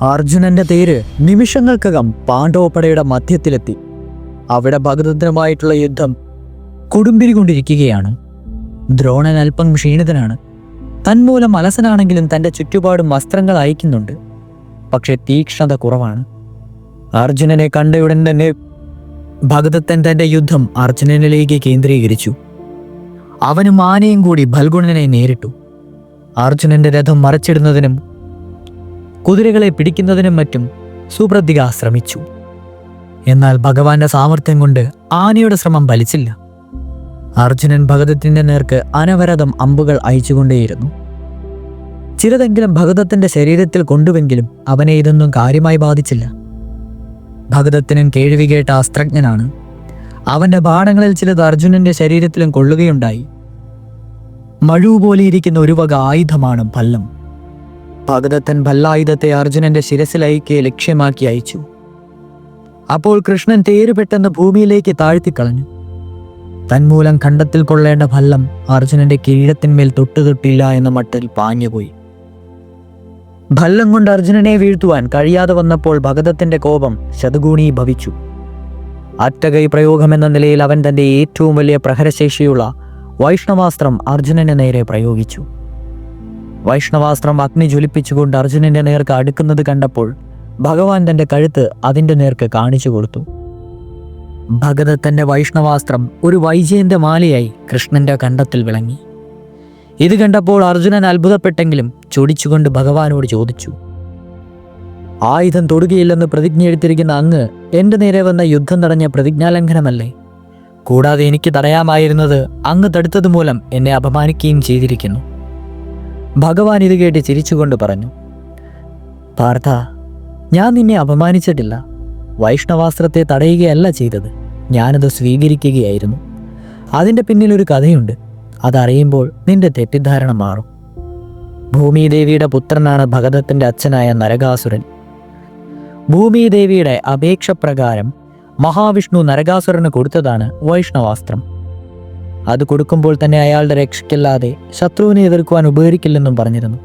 അർജുനന്റെ തേര് നിമിഷങ്ങൾക്കകം പാണ്ഡവപ്പടയുടെ മധ്യത്തിലെത്തി. അവിടെ ഭഗദത്തനുമായിട്ടുള്ള യുദ്ധം കൊടുമ്പിരികൊണ്ടിരിക്കുകയാണ്. ദ്രോണൻ അല്പം ക്ഷീണിതനാണ്. തന്മൂലം അലസനാണെങ്കിലും തൻ്റെ ചുറ്റുപാടും വസ്ത്രങ്ങൾ അയക്കുന്നുണ്ട്. പക്ഷെ തീക്ഷ്ണത കുറവാണ്. അർജുനനെ കണ്ടയുടൻ തന്നെ ഭഗദത്തൻ തൻ്റെ യുദ്ധം അർജുനനിലേക്ക് കേന്ദ്രീകരിച്ചു. അവനും ആനയും കൂടി ഫൽഗുണനെ നേരിട്ടു. അർജുനന്റെ രഥം മറച്ചിടുന്നതിനും കുതിരകളെ പിടിക്കുന്നതിനും മറ്റും സുപ്രതിക ശ്രമിച്ചു. എന്നാൽ ഭഗവാന്റെ സാമർഥ്യം കൊണ്ട് ആനയുടെ ശ്രമം ഫലിച്ചില്ല. അർജുനൻ ഭഗദത്തിന്റെ നേർക്ക് അനവരതം അമ്പുകൾ അയച്ചുകൊണ്ടേയിരുന്നു. ചിലതെങ്കിലും ഭഗദത്തിന്റെ ശരീരത്തിൽ കൊണ്ടുവെങ്കിലും അവനെ ഇതൊന്നും കാര്യമായി ബാധിച്ചില്ല. ഭഗദത്തനും കേൾവി കേട്ട അസ്ത്രജ്ഞനാണ്. അവന്റെ ബാണങ്ങളിൽ ചിലത് അർജുനന്റെ ശരീരത്തിലും കൊള്ളുകയുണ്ടായി. മഴു പോലെ ഇരിക്കുന്ന ഒരു വക ആയുധമാണ് ഭല്ലം. ഭഗദത്തൻ ഭല്ലായുധത്തെ അർജുനന്റെ ശിരസിലയക്കെ ലക്ഷ്യമാക്കി അയച്ചു. അപ്പോൾ കൃഷ്ണൻ തേര് പെട്ടെന്ന് ഭൂമിയിലേക്ക് താഴ്ത്തിക്കളഞ്ഞു. തന്മൂലം ഖണ്ഡത്തിൽ കൊള്ളേണ്ട ഭല്ലം അർജുനന്റെ കിരീടത്തിന്മേൽ തൊട്ടില്ല എന്ന മട്ടിൽ പാഞ്ഞുപോയി. ഭല്ലം കൊണ്ട് അർജുനനെ വീഴ്ത്തുവാൻ കഴിയാതെ വന്നപ്പോൾ ഭഗദത്തന്റെ കോപം ശതഗുണീഭവിച്ചു. അറ്റകൈ പ്രയോഗമെന്ന നിലയിൽ അവൻ തന്റെ ഏറ്റവും വലിയ പ്രഹരശേഷിയുള്ള വൈഷ്ണവാസ്ത്രം അർജുനന്റെ നേരെ പ്രയോഗിച്ചു. വൈഷ്ണവാസ്ത്രം അഗ്നി ജ്വലിപ്പിച്ചുകൊണ്ട് അർജുനന്റെ നേർക്ക് അടുക്കുന്നത് കണ്ടപ്പോൾ ഭഗവാൻ തന്റെ കഴുത്ത് അതിൻ്റെ നേർക്ക് കാണിച്ചു കൊടുത്തു. ഭഗദത്തന്റെ വൈഷ്ണവാസ്ത്രം ഒരു വൈജയന്ത മാലയായി കൃഷ്ണന്റെ കണ്ഠത്തിൽ വിളങ്ങി. ഇത് കണ്ടപ്പോൾ അർജുനൻ അത്ഭുതപ്പെട്ടെങ്കിലും ചൊടിച്ചുകൊണ്ട് ഭഗവാനോട് ചോദിച്ചു, ആയുധം തൊടുകയില്ലെന്ന് പ്രതിജ്ഞ എടുത്തിരിക്കുന്ന അങ്ങ് എൻ്റെ നേരെ വന്ന യുദ്ധം തടഞ്ഞ പ്രതിജ്ഞാലംഘനമല്ലേ? കൂടാതെ എനിക്ക് തടയാമായിരുന്നത് അങ്ങ് തടുത്തതുമൂലം എന്നെ അപമാനിക്കുകയും ചെയ്തിരിക്കുന്നു. ഭഗവാൻ ഇത് കേട്ട് ചിരിച്ചുകൊണ്ട് പറഞ്ഞു, പാർത്ഥ, ഞാൻ നിന്നെ അപമാനിച്ചിട്ടില്ല. വൈഷ്ണവാസ്ത്രത്തെ തടയുകയല്ല ചെയ്തത്, ഞാനത് സ്വീകരിക്കുകയായിരുന്നു. അതിൻ്റെ പിന്നിലൊരു കഥയുണ്ട്. അതറിയുമ്പോൾ നിന്റെ തെറ്റിദ്ധാരണ മാറും. ഭൂമിദേവിയുടെ പുത്രനാണ് ഭഗദത്തൻ്റെ അച്ഛനായ നരകാസുരൻ. ഭൂമിദേവിയുടെ അപേക്ഷ പ്രകാരം മഹാവിഷ്ണു നരകാസുരന് കൊടുത്തതാണ് വൈഷ്ണവാസ്ത്രം. അത് കൊടുക്കുമ്പോൾ തന്നെ അയാളുടെ രക്ഷയ്ക്കല്ലാതെ ശത്രുവിനെ എതിർക്കുവാൻ ഉപകരിക്കില്ലെന്നും പറഞ്ഞിരുന്നു.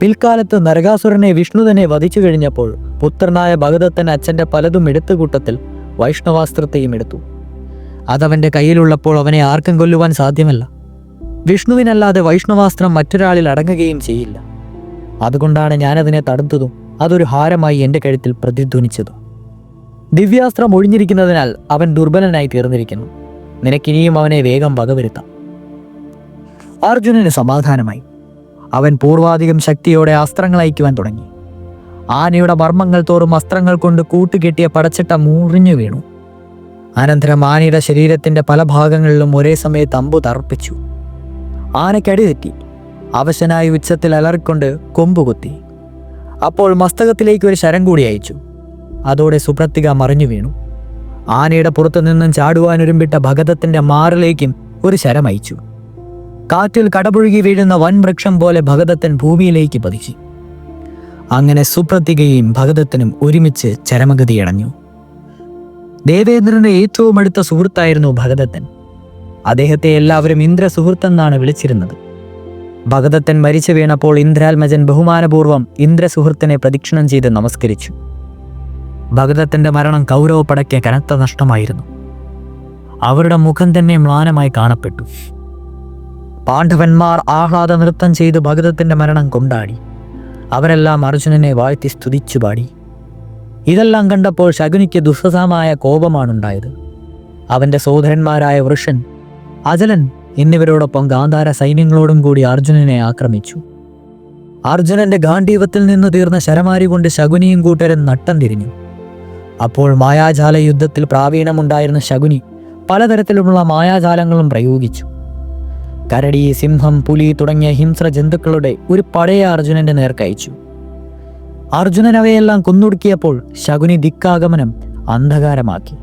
പിൽക്കാലത്ത് നരകാസുരനെ വിഷ്ണു തന്നെ വധിച്ചു കഴിഞ്ഞപ്പോൾ പുത്രനായ ഭഗദത്തൻ അച്ഛൻ്റെ പലതും എടുത്ത കൂട്ടത്തിൽ വൈഷ്ണവാസ്ത്രത്തെയും എടുത്തു. അതവൻ്റെ കയ്യിലുള്ളപ്പോൾ അവനെ ആർക്കും കൊല്ലുവാൻ സാധ്യമല്ല. വിഷ്ണുവിനല്ലാതെ വൈഷ്ണവാസ്ത്രം മറ്റൊരാളിൽ അടങ്ങുകയും ചെയ്യില്ല. അതുകൊണ്ടാണ് ഞാനതിനെ തടുത്തതും അതൊരു ഹാരമായി എൻ്റെ കഴുത്തിൽ പ്രതിധ്വനിച്ചതും. ദിവ്യാസ്ത്രം ഒഴിഞ്ഞിരിക്കുന്നതിനാൽ അവൻ ദുർബലനായി തീർന്നിരിക്കുന്നു. നിനക്കിനിയും അവനെ വേഗം വകവരുത്താം. അർജുനന് സമാധാനമായി. അവൻ പൂർവാധികം ശക്തിയോടെ അസ്ത്രങ്ങൾ അയക്കുവാൻ തുടങ്ങി. ആനയുടെ മർമ്മങ്ങൾ തോറും അസ്ത്രങ്ങൾ കൊണ്ട് കൂട്ടുകെട്ടിയ പടച്ചിട്ട മുറിഞ്ഞു വീണു. അനന്തരം ആനയുടെ ശരീരത്തിന്റെ പല ഭാഗങ്ങളിലും ഒരേ സമയത്ത് അമ്പു തറപ്പിച്ചു. ആനയ്ക്കടി തെറ്റി. അവശനായി ഉച്ചത്തിൽ അലറിക്കൊണ്ട് കൊമ്പുകുത്തി. അപ്പോൾ മസ്തകത്തിലേക്ക് ഒരു ശരം കൂടി അയച്ചു. അതോടെ സുപ്രത്തിക മറിഞ്ഞു വീണു. ആനയുടെ പുറത്തു നിന്നും ചാടുവാനൊരുമ്പിട്ട ഭഗദത്തിന്റെ മാറിലേക്കും ഒരു ശരം അയച്ചു. കാറ്റിൽ കടപുഴുകി വീഴുന്ന വൻവൃക്ഷം പോലെ ഭഗദത്തൻ ഭൂമിയിലേക്ക് പതിച്ചു. അങ്ങനെ സുപ്രത്തികയും ഭഗദത്തനും ഒരുമിച്ച് ചരമഗതിയടഞ്ഞു. ദേവേന്ദ്രന്റെ ഏറ്റവും അടുത്ത സുഹൃത്തായിരുന്നു ഭഗദത്തൻ. അദ്ദേഹത്തെ എല്ലാവരും ഇന്ദ്ര സുഹൃത്തെന്നാണ് വിളിച്ചിരുന്നത്. ഭഗദത്തൻ മരിച്ചു വീണപ്പോൾ ഇന്ദ്രാത്മജൻ ബഹുമാനപൂർവ്വം ഇന്ദ്രസുഹൃത്തിനെ പ്രദക്ഷിണം ചെയ്ത് നമസ്കരിച്ചു. ഭഗദത്തന്റെ മരണം കൗരവപ്പടയ്ക്ക് കനത്ത നഷ്ടമായിരുന്നു. അവരുടെ മുഖം തന്നെ മ്ലാനമായി കാണപ്പെട്ടു. പാണ്ഡവന്മാർ ആഹ്ലാദ നൃത്തം ചെയ്ത് ഭഗദത്തന്റെ മരണം കൊണ്ടാടി. അവരെല്ലാം അർജുനനെ വാഴ്ത്തി സ്തുതിച്ചു പാടി. ഇതെല്ലാം കണ്ടപ്പോൾ ശകുനിക്ക് ദുസ്സഹമായ കോപമാണുണ്ടായത്. അവന്റെ സഹോദരന്മാരായ വൃഷൻ, അജലൻ എന്നിവരോടൊപ്പം ഗാന്ധാര സൈന്യങ്ങളോടും കൂടി അർജുനനെ ആക്രമിച്ചു. അർജുനന്റെ ഗാണ്ഡീവത്തിൽ നിന്ന് തീർന്ന ശരമാരി കൊണ്ട് ശകുനിയും കൂട്ടരും നട്ടം തിരിഞ്ഞു. അപ്പോൾ മായാജാല യുദ്ധത്തിൽ പ്രാവീണമുണ്ടായിരുന്ന ശകുനി പലതരത്തിലുള്ള മായാജാലങ്ങളും പ്രയോഗിച്ചു. കരടി, സിംഹം, പുലി തുടങ്ങിയ ഹിംസ്ര ജന്തുക്കളുടെ ഒരു പടയെ അർജുനന്റെ നേർക്കയച്ചു. അർജുനൻ അവയെല്ലാം കൊന്നൊടുക്കിയപ്പോൾ ശകുനി ദിക്കാഗമനം അന്ധകാരമാക്കി.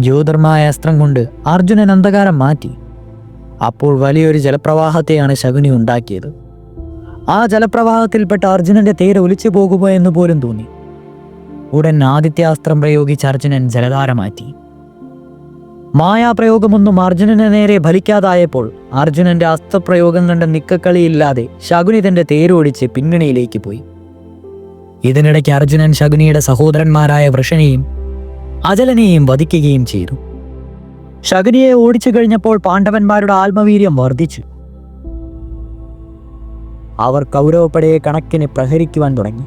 ജ്യോതിർമായ അസ്ത്രം കൊണ്ട് അർജുനൻ അന്ധകാരം മാറ്റി. അപ്പോൾ വലിയൊരു ജലപ്രവാഹത്തെയാണ് ശകുനി ഉണ്ടാക്കിയത്. ആ ജലപ്രവാഹത്തിൽപ്പെട്ട അർജുനന്റെ തേര് ഒലിച്ചു പോകുമോ എന്ന് പോലും തോന്നി. ഉടൻ ആദിത്യാസ്ത്രം പ്രയോഗിച്ച് അർജുനൻ ജലധാര മാറ്റി. മായാപ്രയോഗമൊന്നും അർജുനന് നേരെ ഫലിക്കാതായപ്പോൾ അർജുനന്റെ അസ്ത്രപ്രയോഗം കണ്ട നിക്കക്കളിയില്ലാതെ ശകുനി തന്റെ തേരോടിച്ച് പിന്നണിയിലേക്ക് പോയി. ഇതിനിടയ്ക്ക് അർജുനൻ ശകുനിയുടെ സഹോദരന്മാരായ വൃഷനെയും അജലനെയും വധിക്കുകയും ചെയ്തു. ശകുനിയെ ഓടിച്ചു കഴിഞ്ഞപ്പോൾ പാണ്ഡവന്മാരുടെ ആത്മവീര്യം വർദ്ധിച്ചു. അവർ കൗരവപ്പടയെ കണക്കിന് പ്രഹരിക്കുവാൻ തുടങ്ങി.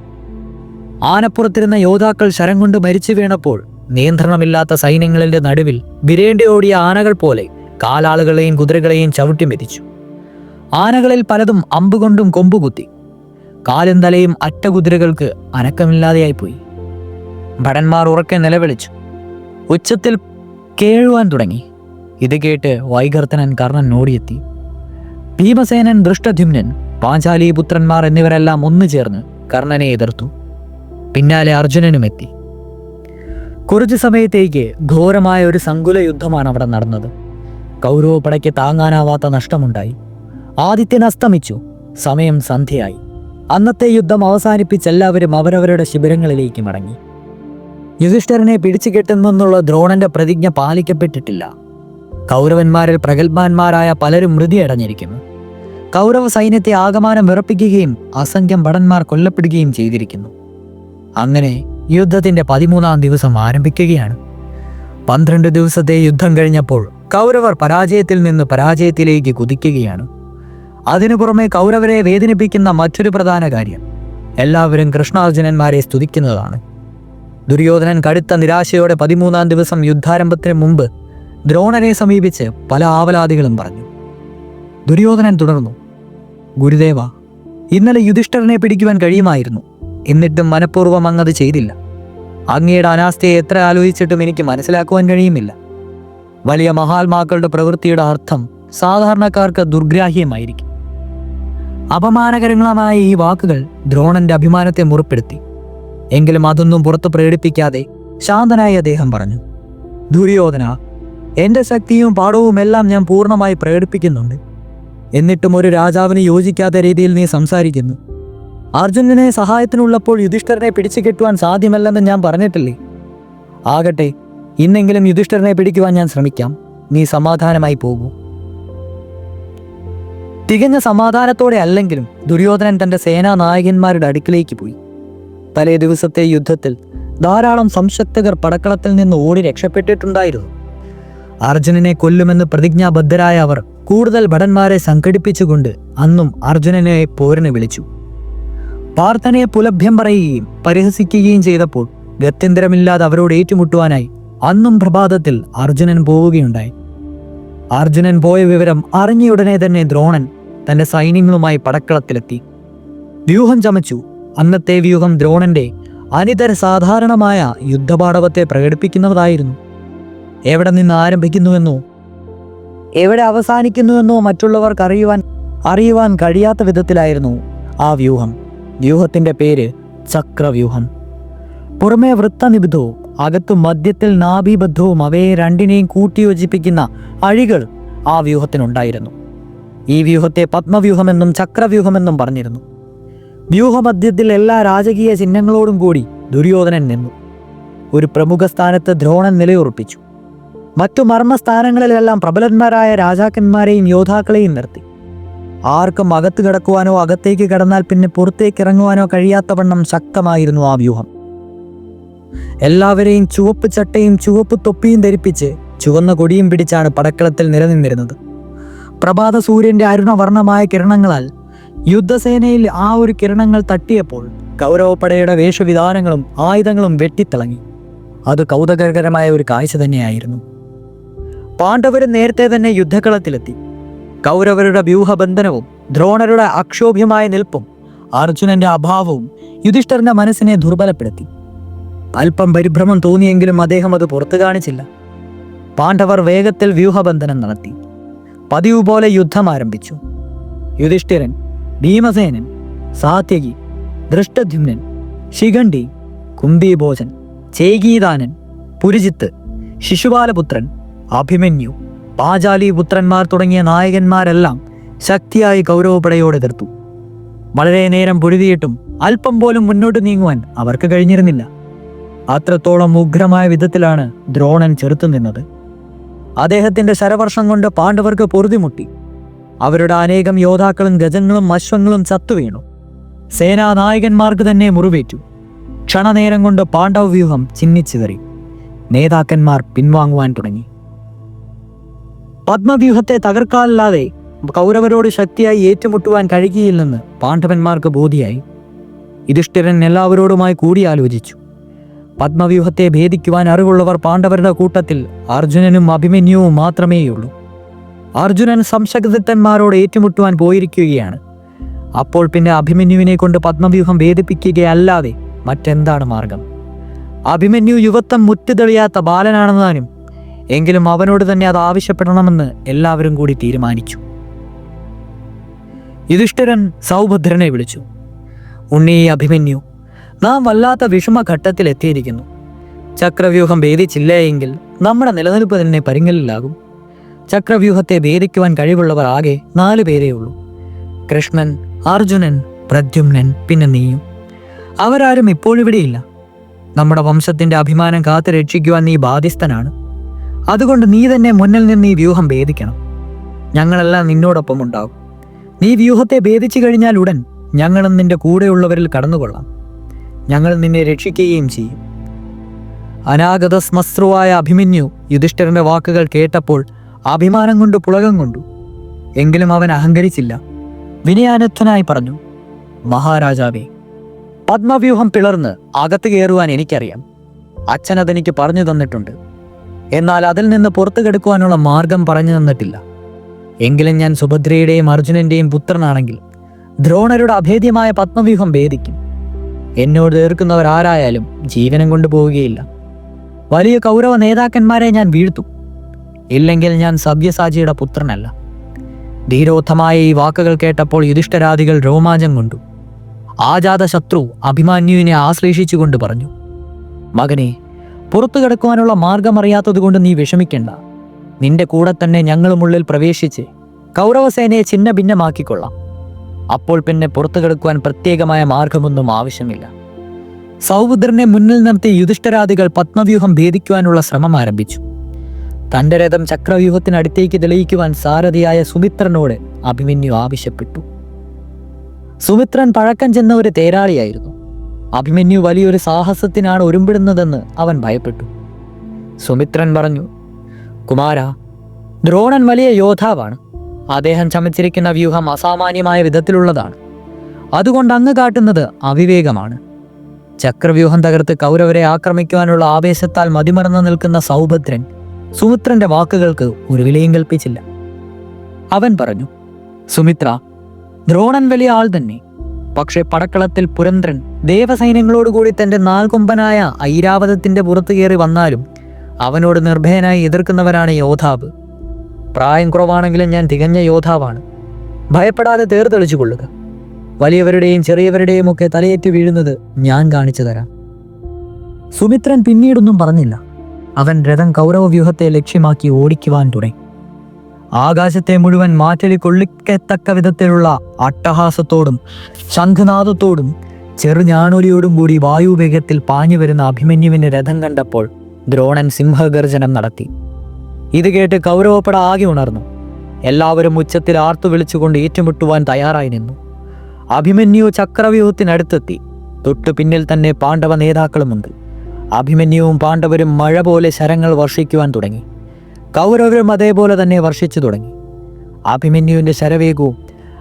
ആനപ്പുറത്തിരുന്ന യോദ്ധാക്കൾ ശരം കൊണ്ട് മരിച്ചു വീണപ്പോൾ നിയന്ത്രണമില്ലാത്ത സൈന്യങ്ങളുടെ നടുവിൽ വിരേണ്ടി ഓടിയ ആനകൾ പോലെ കാലാളുകളെയും കുതിരകളെയും ചവിട്ടി മെതിച്ചു. ആനകളിൽ പലതും അമ്പുകൊണ്ടും കൊമ്പുകുത്തി. കാലും തലയും അറ്റ കുതിരകൾക്ക് അനക്കമില്ലാതെയായിപ്പോയി. ഭടന്മാർ ഉറക്കെ നിലവിളിച്ചു, ഉച്ചത്തിൽ കേഴുവാൻ തുടങ്ങി. ഇത് കേട്ട് വൈകർത്തനൻ കർണൻ ഓടിയെത്തി. ഭീമസേനൻ, ദൃഷ്ടദ്യുമ്നൻ, പാഞ്ചാലി പുത്രന്മാർ എന്നിവരെല്ലാം ഒന്നു ചേർന്ന് കർണനെ എതിർത്തു. പിന്നാലെ അർജുനനും എത്തി. കുറച്ചു സമയത്തേക്ക് ഘോരമായ ഒരു സങ്കുല യുദ്ധമാണ് അവിടെ നടന്നത്. കൗരവപ്പടയ്ക്ക് താങ്ങാനാവാത്ത നഷ്ടമുണ്ടായി. ആദിത്യൻ അസ്തമിച്ചു. സമയം സന്ധ്യയായി. അന്നത്തെ യുദ്ധം അവസാനിപ്പിച്ച് എല്ലാവരും അവരവരുടെ ശിബിരങ്ങളിലേക്ക് മടങ്ങി. യുധിഷ്ഠിരനെ പിടിച്ചു കെട്ടുന്നെന്നുള്ള ദ്രോണന്റെ പ്രതിജ്ഞ പാലിക്കപ്പെട്ടിട്ടില്ല. കൗരവന്മാരിൽ പ്രഗത്ഭന്മാരായ പലരും മൃതിയടഞ്ഞിരിക്കുന്നു. കൗരവ സൈന്യത്തെ ആകമാനം വിറപ്പിക്കുകയും അസംഖ്യം ഭടന്മാർ കൊല്ലപ്പെടുകയും ചെയ്തിരിക്കുന്നു. അങ്ങനെ യുദ്ധത്തിന്റെ 13-ാം ദിവസം ആരംഭിക്കുകയാണ്. 12 ദിവസത്തെ യുദ്ധം കഴിഞ്ഞപ്പോൾ കൗരവർ പരാജയത്തിൽ നിന്ന് പരാജയത്തിലേക്ക് കുതിക്കുകയാണ്. അതിനു പുറമെ കൗരവരെ വേദനിപ്പിക്കുന്ന മറ്റൊരു പ്രധാന കാര്യം എല്ലാവരും കൃഷ്ണാർജുനന്മാരെ സ്തുതിക്കുന്നതാണ്. ദുര്യോധനൻ കടുത്ത നിരാശയോടെ 13-ാം ദിവസം യുദ്ധാരംഭത്തിന് മുമ്പ് ദ്രോണരെ സമീപിച്ച് പല ആവലാദികളും പറഞ്ഞു. ദുര്യോധനൻ തുടർന്നു, ഗുരുദേവ, ഇന്നലെ യുധിഷ്ഠിരനെ പിടിക്കുവാൻ കഴിയുമായിരുന്നു. എന്നിട്ടും മനഃപൂർവ്വം അങ്ങത് ചെയ്തില്ല. അങ്ങയുടെ അനാസ്ഥയെ എത്ര ആലോചിച്ചിട്ടും എനിക്ക് മനസ്സിലാക്കുവാൻ കഴിയുമില്ല. വലിയ മഹാത്മാക്കളുടെ പ്രവൃത്തിയുടെ അർത്ഥം സാധാരണക്കാർക്ക് ദുർഗ്രാഹ്യമായിരിക്കും. അപമാനകരങ്ങളായ ഈ വാക്കുകൾ ദ്രോണന്റെ അഭിമാനത്തെ മുറിപ്പെടുത്തി. എങ്കിലും അതൊന്നും പുറത്ത് പ്രകടിപ്പിക്കാതെ ശാന്തനായി അദ്ദേഹം പറഞ്ഞു, ദുര്യോധന, എൻ്റെ ശക്തിയും പാഠവും എല്ലാം ഞാൻ പൂർണ്ണമായി പ്രകടിപ്പിക്കുന്നുണ്ട്. എന്നിട്ടും ഒരു രാജാവിന് യോജിക്കാത്ത രീതിയിൽ നീ സംസാരിക്കുന്നു. അർജുനനെ സഹായത്തിനുള്ളപ്പോൾ യുധിഷ്ഠിരനെ പിടിച്ചു കെട്ടുവാൻ സാധ്യമല്ലെന്ന് ഞാൻ പറഞ്ഞിട്ടില്ലേ? ആകട്ടെ, ഇന്നെങ്കിലും യുധിഷ്ഠിരനെ പിടിക്കുവാൻ ഞാൻ ശ്രമിക്കാം. നീ സമാധാനമായി പോകൂ. തികഞ്ഞ സമാധാനത്തോടെ അല്ലെങ്കിലും ദുര്യോധനൻ തൻ്റെ സേനാനായകന്മാരുടെ അടുക്കിലേക്ക് പോയി. തലേ ദിവസത്തെ യുദ്ധത്തിൽ ധാരാളം സംശക്തകർ പടക്കളത്തിൽ നിന്ന് ഓടി രക്ഷപ്പെട്ടിട്ടുണ്ടായിരുന്നു. അർജുനനെ കൊല്ലുമെന്ന് പ്രതിജ്ഞാബദ്ധരായ അവർ കൂടുതൽ ഭടന്മാരെ സംഘടിപ്പിച്ചുകൊണ്ട് അന്നും അർജുനനെ പോരിന് വിളിച്ചു. പാർത്ഥനെ പുലഭ്യം പറയുകയും പരിഹസിക്കുകയും ചെയ്തപ്പോൾ ഗത്യന്തരമില്ലാതെ അവരോട് ഏറ്റുമുട്ടുവാനായി അന്നും പ്രഭാതത്തിൽ അർജുനൻ പോവുകയുണ്ടായി. അർജുനൻ പോയ വിവരം അറിഞ്ഞയുടനെ തന്നെ ദ്രോണൻ തന്റെ സൈന്യങ്ങളുമായി പടക്കളത്തിലെത്തി. വ്യൂഹം ചമച്ചു. അന്നത്തെ വ്യൂഹം ദ്രോണന്റെ അനിതര സാധാരണമായ യുദ്ധപാടവത്തെ പ്രകടിപ്പിക്കുന്നതായിരുന്നു. എവിടെ നിന്ന് ആരംഭിക്കുന്നുവെന്നോ എവിടെ അവസാനിക്കുന്നുവെന്നോ മറ്റുള്ളവർക്ക് അറിയുവാൻ കഴിയാത്ത വിധത്തിലായിരുന്നു ആ വ്യൂഹം. വ്യൂഹത്തിന്റെ പേര് ചക്രവ്യൂഹം. പുറമേ വൃത്തനിബിധവും അകത്തു മധ്യത്തിൽ നാഭീബദ്ധവും അവയെ രണ്ടിനെയും കൂട്ടിയോജിപ്പിക്കുന്ന അഴികൾ ആ വ്യൂഹത്തിനുണ്ടായിരുന്നു. ഈ വ്യൂഹത്തെ പത്മവ്യൂഹമെന്നും ചക്രവ്യൂഹമെന്നും പറഞ്ഞിരുന്നു. വ്യൂഹമധ്യത്തിൽ എല്ലാ രാജകീയ ചിഹ്നങ്ങളോടും കൂടി ദുര്യോധനൻ നിന്നു. ഒരു പ്രമുഖ സ്ഥാനത്ത് ദ്രോണൻ നിലയുറപ്പിച്ചു. മറ്റു മർമ്മസ്ഥാനങ്ങളിലെല്ലാം പ്രബലന്മാരായ രാജാക്കന്മാരെയും യോദ്ധാക്കളെയും നിർത്തി. ആർക്കും അകത്ത് കിടക്കുവാനോ അകത്തേക്ക് കടന്നാൽ പിന്നെ പുറത്തേക്ക് ഇറങ്ങുവാനോ കഴിയാത്തവണ്ണം ശക്തമായിരുന്നു ആ വ്യൂഹം. എല്ലാവരെയും ചുവപ്പ് ചട്ടയും ചുവപ്പ് തൊപ്പിയും ധരിപ്പിച്ച് ചുവന്ന കൊടിയും പിടിച്ചാണ് പടക്കളത്തിൽ നിലനിന്നിരുന്നത്. പ്രഭാത സൂര്യന്റെ അരുണവർണ്ണമായ കിരണങ്ങളാൽ യുദ്ധസേനയിൽ ആ ഒരു കിരണങ്ങൾ തട്ടിയപ്പോൾ കൗരവപ്പടയുടെ വേഷവിധാനങ്ങളും ആയുധങ്ങളും വെട്ടിത്തിളങ്ങി. അത് കൗതുകകരമായ ഒരു കാഴ്ച തന്നെയായിരുന്നു. പാണ്ഡവരും നേരത്തെ തന്നെ യുദ്ധക്കളത്തിലെത്തി. കൗരവരുടെ വ്യൂഹബന്ധനവും ദ്രോണരുടെ അക്ഷോഭ്യമായ നിൽപ്പും അർജുനന്റെ അഭാവവും യുധിഷ്ഠിരന്റെ മനസ്സിനെ ദുർബലപ്പെടുത്തി. അല്പം പരിഭ്രമം തോന്നിയെങ്കിലും അദ്ദേഹം അത് പുറത്തു കാണിച്ചില്ല. പാണ്ഡവർ വേഗത്തിൽ വ്യൂഹബന്ധനം നടത്തി. പതിവ് പോലെ യുദ്ധം ആരംഭിച്ചു. യുധിഷ്ഠിരൻ, ഭീമസേനൻ, സാത്യകി, ദൃഷ്ടദ്യുമ്നൻ, ശിഖണ്ഡി, കുംഭീഭോജൻ, ചേകീതാനൻ, പുരുജിത്ത്, ശിശുപാലപുത്രൻ, അഭിമന്യു, പാഞ്ചാലി പുത്രന്മാർ തുടങ്ങിയ നായകന്മാരെല്ലാം ശക്തിയായി കൗരവപ്പടയോട് എതിർത്തു. വളരെ നേരം പൊരുതിയിട്ടും അല്പം പോലും മുന്നോട്ട് നീങ്ങുവാൻ അവർക്ക് കഴിഞ്ഞിരുന്നില്ല. അത്രത്തോളം ഉഗ്രമായ വിധത്തിലാണ് ദ്രോണൻ ചെറുത്തു നിന്നത്. അദ്ദേഹത്തിന്റെ ശരവർഷം കൊണ്ട് പാണ്ഡവർക്ക് പൊറുതിമുട്ടി. അവരുടെ അനേകം യോദ്ധാക്കളും ഗജങ്ങളും അശ്വങ്ങളും ചത്തുവീണു. സേനാനായകന്മാർക്ക് തന്നെ മുറിവേറ്റു. ക്ഷണനേരം കൊണ്ട് പാണ്ഡവ വ്യൂഹം ചിന്നിച്ചിതറി. നേതാക്കന്മാർ പിൻവാങ്ങുവാൻ തുടങ്ങി. പത്മവ്യൂഹത്തെ തകർക്കാനല്ലാതെ കൗരവരോട് ശക്തിയായി ഏറ്റുമുട്ടുവാൻ കഴിയുകയില്ലെന്ന് പാണ്ഡവന്മാർക്ക് ബോധിയായി. യുധിഷ്ഠിരൻ എല്ലാവരോടുമായി കൂടിയാലോചിച്ചു. പത്മവ്യൂഹത്തെ ഭേദിക്കുവാൻ അറിവുള്ളവർ പാണ്ഡവരുടെ കൂട്ടത്തിൽ അർജുനനും അഭിമന്യുവും മാത്രമേയുള്ളൂ. അർജുനൻ സംശക്തന്മാരോട് ഏറ്റുമുട്ടുവാൻ പോയിരിക്കുകയാണ്. അപ്പോൾ പിന്നെ അഭിമന്യുവിനെ കൊണ്ട് പത്മവ്യൂഹം ഭേദിപ്പിക്കുകയല്ലാതെ മറ്റെന്താണ് മാർഗം? അഭിമന്യു യുവത്വം മുറ്റുതെളിയാത്ത ബാലനാണെന്നാനും എങ്കിലും അവനോട് തന്നെ അത് ആവശ്യപ്പെടണമെന്ന് എല്ലാവരും കൂടി തീരുമാനിച്ചു. യുധിഷ്ഠിരൻ സൗഭദ്രനെ വിളിച്ചു. ഉണ്ണി അഭിമന്യു, നാം വല്ലാത്ത വിഷമഘട്ടത്തിൽ എത്തിയിരിക്കുന്നു. ചക്രവ്യൂഹം ഭേദിച്ചില്ല എങ്കിൽ നമ്മുടെ നിലനിൽപ്പ് തന്നെ പരിങ്ങലിലാകും. ചക്രവ്യൂഹത്തെ ഭേദിക്കുവാൻ കഴിവുള്ളവർ ആകെ 4 പേരേയുള്ളൂ. കൃഷ്ണൻ, അർജുനൻ, പ്രദ്യുമ്നൻ, പിന്നെ നീയും. അവരാരും ഇപ്പോഴിവിടെയില്ല. നമ്മുടെ വംശത്തിന്റെ അഭിമാനം കാത്തു രക്ഷിക്കുവാൻ നീ ബാധ്യസ്ഥനാണ്. അതുകൊണ്ട് നീ തന്നെ മുന്നിൽ നിന്ന് ഈ വ്യൂഹം ഭേദിക്കണം. ഞങ്ങളെല്ലാം നിന്നോടൊപ്പം ഉണ്ടാകും. നീ വ്യൂഹത്തെ ഭേദിച്ചു കഴിഞ്ഞാൽ ഉടൻ ഞങ്ങളും നിന്റെ കൂടെയുള്ളവരിൽ കടന്നുകൊള്ളാം. ഞങ്ങൾ നിന്നെ രക്ഷിക്കുകയും ചെയ്യും. അനാഗത ശ്മശ്രുവായ അഭിമന്യു യുധിഷ്ഠിരന്റെ വാക്കുകൾ കേട്ടപ്പോൾ അഭിമാനം കൊണ്ട് പുളകം കൊണ്ടു. എങ്കിലും അവൻ അഹങ്കരിച്ചില്ല. വിനയാനത്വനായി പറഞ്ഞു, മഹാരാജാവേ, പത്മവ്യൂഹം പിളർന്ന് അകത്ത് കയറുവാൻ എനിക്കറിയാം. അച്ഛൻ അതെനിക്ക് പറഞ്ഞു തന്നിട്ടുണ്ട്. എന്നാൽ അതിൽ നിന്ന് പുറത്തു കടക്കുവാനുള്ള മാർഗം പറഞ്ഞു തന്നിട്ടില്ല. എങ്കിലും ഞാൻ സുഭദ്രയുടെയും അർജുനന്റെയും പുത്രനാണെങ്കിൽ ദ്രോണരുടെ അഭേദ്യമായ പത്മവ്യൂഹം ഭേദിക്കും. എന്നോട് എതിർക്കുന്നവരാരായാലും ജീവനം കൊണ്ടുപോവുകയില്ല. വലിയ കൗരവ നേതാക്കന്മാരെ ഞാൻ വീഴ്ത്തും. ഇല്ലെങ്കിൽ ഞാൻ സബ്യസാചിയുടെ പുത്രനല്ല. ധീരോത്തമായ ഈ വാക്കുകൾ കേട്ടപ്പോൾ യുധിഷ്ഠിരാദികൾ രോമാഞ്ചം കൊണ്ടു. ആജാത ശത്രു അഭിമന്യുവിനെ ആശ്ലേഷിച്ചുകൊണ്ട് പറഞ്ഞു, മകനെ, പുറത്തു കിടക്കുവാനുള്ള മാർഗമറിയാത്തതുകൊണ്ട് നീ വിഷമിക്കണ്ട. നിന്റെ കൂടെ തന്നെ ഞങ്ങളുമുള്ളിൽ പ്രവേശിച്ച് കൗരവസേനയെ ഛിന്ന ഭിന്നമാക്കിക്കൊള്ളാം. അപ്പോൾ പിന്നെ പുറത്തു കിടക്കുവാൻ പ്രത്യേകമായ മാർഗമൊന്നും ആവശ്യമില്ല. സൗഭദ്രനെ മുന്നിൽ നിർത്തി യുധിഷ്ഠിരാദികൾ പത്മവ്യൂഹം ഭേദിക്കുവാനുള്ള ശ്രമം ആരംഭിച്ചു. തന്റെ രഥം ചക്രവ്യൂഹത്തിനടുത്തേക്ക് തെളിയിക്കുവാൻ സാരഥിയായ സുമിത്രനോട് അഭിമന്യു ആവശ്യപ്പെട്ടു. സുമിത്രൻ പഴക്കം ചെന്ന ഒരു തേരാളിയായിരുന്നു. അഭിമന്യു വലിയൊരു സാഹസത്തിനാണ് ഒരുമ്പിടുന്നതെന്ന് അവൻ ഭയപ്പെട്ടു. സുമിത്രൻ പറഞ്ഞു, കുമാര, ദ്രോണൻ വലിയ യോദ്ധാവാണ്. അദ്ദേഹം ചമച്ചിരിക്കുന്ന വ്യൂഹം അസാമാന്യമായ വിധത്തിലുള്ളതാണ്. അതുകൊണ്ട് അങ്ങ് കാട്ടുന്നത് അവിവേകമാണ്. ചക്രവ്യൂഹം തകർത്ത് കൗരവരെ ആക്രമിക്കുവാനുള്ള ആവേശത്താൽ മതിമറന്നു നിൽക്കുന്ന സൗഭദ്രൻ സുമിത്രന്റെ വാക്കുകൾക്ക് ഒരു വിലയും കൽപ്പിച്ചില്ല. അവൻ പറഞ്ഞു, സുമിത്ര, ദ്രോണൻ വലിയ ആൾ തന്നെ. പക്ഷെ പടക്കളത്തിൽ പുരന്ദ്രൻ ദേവസൈന്യങ്ങളോടുകൂടി തന്റെ നാൽകൊമ്പനായ ഐരാവതത്തിന്റെ പുറത്തു കയറി വന്നാലും അവനോട് നിർഭയനായി എതിർക്കുന്നവരാണ് യോദ്ധാവ്. പ്രായം കുറവാണെങ്കിലും ഞാൻ തികഞ്ഞ യോദ്ധാവാണ്. ഭയപ്പെടാതെ തേർതെളിച്ചു കൊള്ളുക. വലിയവരുടെയും ചെറിയവരുടെയും ഒക്കെ തലയേറ്റ് വീഴുന്നത് ഞാൻ കാണിച്ചു തരാം. സുമിത്രൻ പിന്നീടൊന്നും പറഞ്ഞില്ല. അവൻ രഥം കൗരവവ്യൂഹത്തെ ലക്ഷ്യമാക്കി ഓടിക്കുവാൻ തുടങ്ങി. ആകാശത്തെ മുഴുവൻ മാറ്റലി കൊള്ളിക്കത്തക്ക വിധത്തിലുള്ള അട്ടഹാസത്തോടും ശംഖനാദത്തോടും ചെറുഞാണൊലിയോടും കൂടി വായുവേഗത്തിൽ പാഞ്ഞു വരുന്ന അഭിമന്യുവിന്റെ രഥം കണ്ടപ്പോൾ ദ്രോണൻ സിംഹഗർജനം നടത്തി. ഇത് കേട്ട് കൗരവപ്പട ആകെ ഉണർന്നു. എല്ലാവരും ഉച്ചത്തിൽ ആർത്തു വിളിച്ചുകൊണ്ട് ഏറ്റുമുട്ടുവാൻ തയ്യാറായി നിന്നു. അഭിമന്യു ചക്രവ്യൂഹത്തിനടുത്തെത്തി. തൊട്ടു പിന്നിൽ തന്നെ പാണ്ഡവ നേതാക്കളുമുണ്ട്. അഭിമന്യുവും പാണ്ഡവരും മഴ പോലെ ശരങ്ങൾ വർഷിക്കുവാൻ തുടങ്ങി. കൗരവരും അതേപോലെ തന്നെ വർഷിച്ചു തുടങ്ങി. അഭിമന്യുവിന്റെ ശരവേഗവും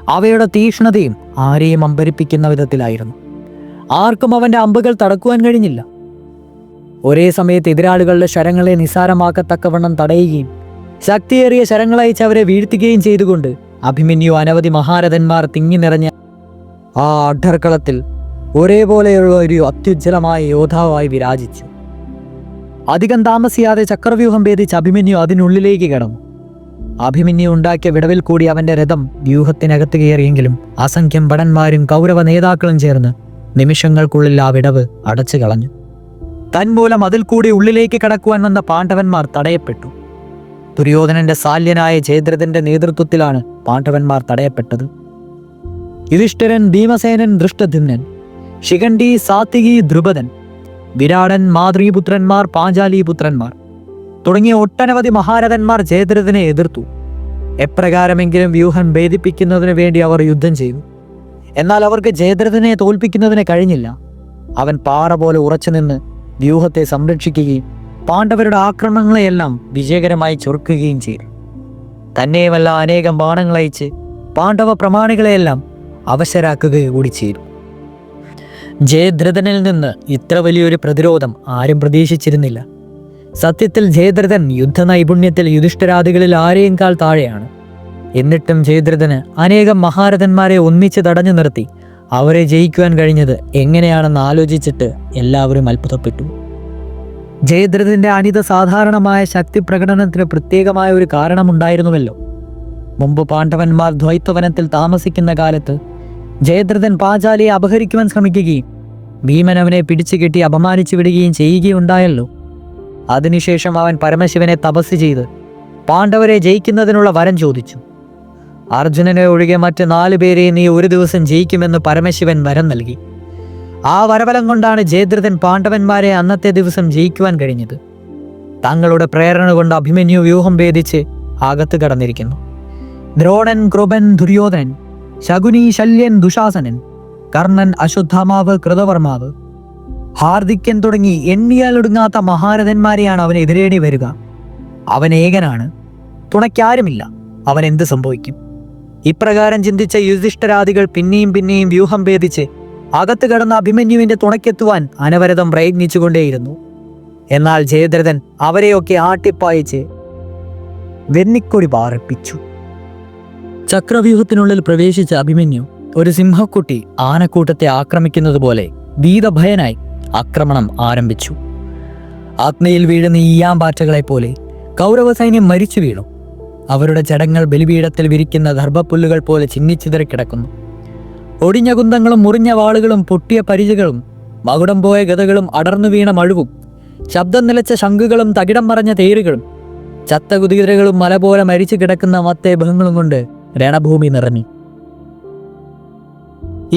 അവയുടെ തീക്ഷ്ണതയും ആരെയും അമ്പരിപ്പിക്കുന്ന വിധത്തിലായിരുന്നു. ആർക്കും അവന്റെ അമ്പുകൾ തടക്കുവാൻ കഴിഞ്ഞില്ല. ഒരേ സമയത്ത് എതിരാളികളുടെ ശരങ്ങളെ നിസ്സാരമാക്കത്തക്കവണ്ണം തടയുകയും ശക്തിയേറിയ ശരങ്ങളയച്ച് അവരെ വീഴ്ത്തുകയും ചെയ്തുകൊണ്ട് അഭിമന്യു അനവധി മഹാരഥന്മാർ തിങ്ങി നിറഞ്ഞ ആ അഡ്ഡർക്കളത്തിൽ ഒരേപോലെയുള്ള ഒരു അത്യുജ്വലമായ യോദ്ധാവായി വിരാജിച്ചു. അധികം താമസിയാതെ ചക്രവ്യൂഹം ഭേദിച്ച് അഭിമന്യു അതിനുള്ളിലേക്ക് കടന്നു. അഭിമന്യു ഉണ്ടാക്കിയ വിടവിൽ കൂടി അവന്റെ രഥം വ്യൂഹത്തിനകത്ത് കയറിയെങ്കിലും അസംഖ്യം ഭടന്മാരും കൗരവ നേതാക്കളും ചേർന്ന് നിമിഷങ്ങൾക്കുള്ളിൽ ആ വിടവ് അടച്ചു കളഞ്ഞു. തന്മൂലം അതിൽ കൂടി ഉള്ളിലേക്ക് കടക്കുവാൻ വന്ന പാണ്ഡവന്മാർ തടയപ്പെട്ടു. ദുര്യോധനന്റെ സാല്യനായ ജയദ്രഥന്റെ നേതൃത്വത്തിലാണ് പാണ്ഡവന്മാർ തടയപ്പെട്ടത്. യുധിഷ്ഠിരൻ, ഭീമസേനൻ, ദൃഷ്ടദ്യുമ്നൻ, ശിഖണ്ഡി, സാത്വികി, ദ്രുപദൻ, വിരാടൻ, മാതൃപുത്രന്മാർ, പാഞ്ചാലിപുത്രന്മാർ തുടങ്ങിയ ഒട്ടനവധി മഹാരഥന്മാർ ജയദ്രഥനെ എതിർത്തു. എപ്രകാരമെങ്കിലും വ്യൂഹം ഭേദിപ്പിക്കുന്നതിന് വേണ്ടി അവർ യുദ്ധം ചെയ്തു. എന്നാൽ അവർക്ക് ജയദ്രഥനെ തോൽപ്പിക്കുന്നതിന് കഴിഞ്ഞില്ല. അവൻ പാറ പോലെ ഉറച്ചു നിന്ന് വ്യൂഹത്തെ സംരക്ഷിക്കുകയും പാണ്ഡവരുടെ ആക്രമണങ്ങളെയെല്ലാം വിജയകരമായി ചൊറുക്കുകയും ചെയ്തു. തന്നെയുമല്ല അനേകം ബാണങ്ങളയച്ച് പാണ്ഡവ പ്രമാണികളെയെല്ലാം അവശരാക്കുക കൂടി ചെയ്തു. ജയദ്രഥനിൽ നിന്ന് ഇത്ര വലിയൊരു പ്രതിരോധം ആരും പ്രതീക്ഷിച്ചിരുന്നില്ല. സത്യത്തിൽ ജയദ്രഥൻ യുദ്ധ നൈപുണ്യത്തിൽ യുധിഷ്ഠിരാദികളിൽ ആരെയും കാൾ താഴെയാണ്. എന്നിട്ടും ജയദ്രഥന് അനേകം മഹാരഥന്മാരെ ഒന്നിച്ച് തടഞ്ഞു നിർത്തി അവരെ ജയിക്കുവാൻ കഴിഞ്ഞത് എങ്ങനെയാണെന്ന് ആലോചിച്ചിട്ട് എല്ലാവരും അത്ഭുതപ്പെട്ടു. ജയദ്രഥന്റെ അനിത സാധാരണമായ ശക്തി പ്രകടനത്തിന് പ്രത്യേകമായ ഒരു കാരണമുണ്ടായിരുന്നുവല്ലോ. മുമ്പ് പാണ്ഡവന്മാർ ദ്വൈത്വവനത്തിൽ താമസിക്കുന്ന കാലത്ത് ജയദ്രഥൻ പാഞ്ചാലിയെ അപഹരിക്കുവാൻ ശ്രമിക്കുകയും ഭീമൻ അവനെ പിടിച്ചു കെട്ടി അപമാനിച്ചു വിടുകയും ചെയ്യുകയുണ്ടായല്ലോ. അതിനുശേഷം അവൻ പരമശിവനെ തപസ് ചെയ്ത് പാണ്ഡവരെ ജയിക്കുന്നതിനുള്ള വരം ചോദിച്ചു. അർജുനനെ ഒഴികെ മറ്റ് 4 പേരെ നീ ഒരു ദിവസം ജയിക്കുമെന്ന് പരമശിവൻ വരം നൽകി. ആ വരബലം കൊണ്ടാണ് ജയദ്രഥൻ പാണ്ഡവന്മാരെ അന്നത്തെ ദിവസം ജയിക്കുവാൻ കഴിഞ്ഞത്. തങ്ങളുടെ പ്രേരണ കൊണ്ട് അഭിമന്യു വ്യൂഹം ഭേദിച്ച് അകത്ത് കടന്നിരിക്കുന്നു. ദ്രോണൻ, കൃപൻ, ദുര്യോധനൻ, ശകുനി, ശല്യൻ, ദുശാസനൻ, കർണൻ, അശ്വത്ഥാമാവ്, കൃതവർമാവ്, ഹാർദിക്യൻ തുടങ്ങി എണ്ണിയാലൊടുങ്ങാത്ത മഹാരഥന്മാരെയാണ് അവൻ എതിരേടി വരിക. അവൻ ഏകനാണ്, തുണയ്ക്കാരുമില്ല. അവൻ എന്ത് സംഭവിക്കും? ഇപ്രകാരം ചിന്തിച്ച യുധിഷ്ഠിരാദികൾ പിന്നെയും പിന്നെയും വ്യൂഹം ഭേദിച്ച് അകത്ത് കടന്ന അഭിമന്യുവിന്റെ തുണയ്ക്കെത്തുവാൻ അനവരതം പ്രയത്നിച്ചുകൊണ്ടേയിരുന്നു. എന്നാൽ ജയദ്രഥൻ അവരെയൊക്കെ ആട്ടിപ്പായിച്ച് വെന്നിക്കൊടി പാറിപ്പിച്ചു. ചക്രവ്യൂഹത്തിനുള്ളിൽ പ്രവേശിച്ച അഭിമന്യു ഒരു സിംഹക്കുട്ടി ആനക്കൂട്ടത്തെ ആക്രമിക്കുന്നത് പോലെ ഭീതഭയനായി ആക്രമണം ആരംഭിച്ചു. അഗ്നിയിൽ വീഴുന്ന ഈയാമ്പാറ്റകളെ പോലെ കൗരവ സൈന്യം മരിച്ചു വീണു. അവരുടെ ജഡങ്ങൾ ബലിപീഠത്തിൽ വിരിക്കുന്ന ദർഭപ്പുല്ലുകൾ പോലെ ചിന്നിച്ചിതറിക്കിടക്കുന്നു. ഒടിഞ്ഞ കുന്തങ്ങളും മുറിഞ്ഞ വാളുകളും പൊട്ടിയ പരിചകളും മകുടം പോയ ഗതകളും അടർന്നു വീണ മഴുവും ശബ്ദം നിലച്ച ശംഖുകളും തകിടം മറഞ്ഞ തേരുകളും ചത്ത കുതിരകളും മല പോലെ മരിച്ചു കിടക്കുന്ന മത്തേഭങ്ങളും കൊണ്ട് രണഭൂമി നിറഞ്ഞു.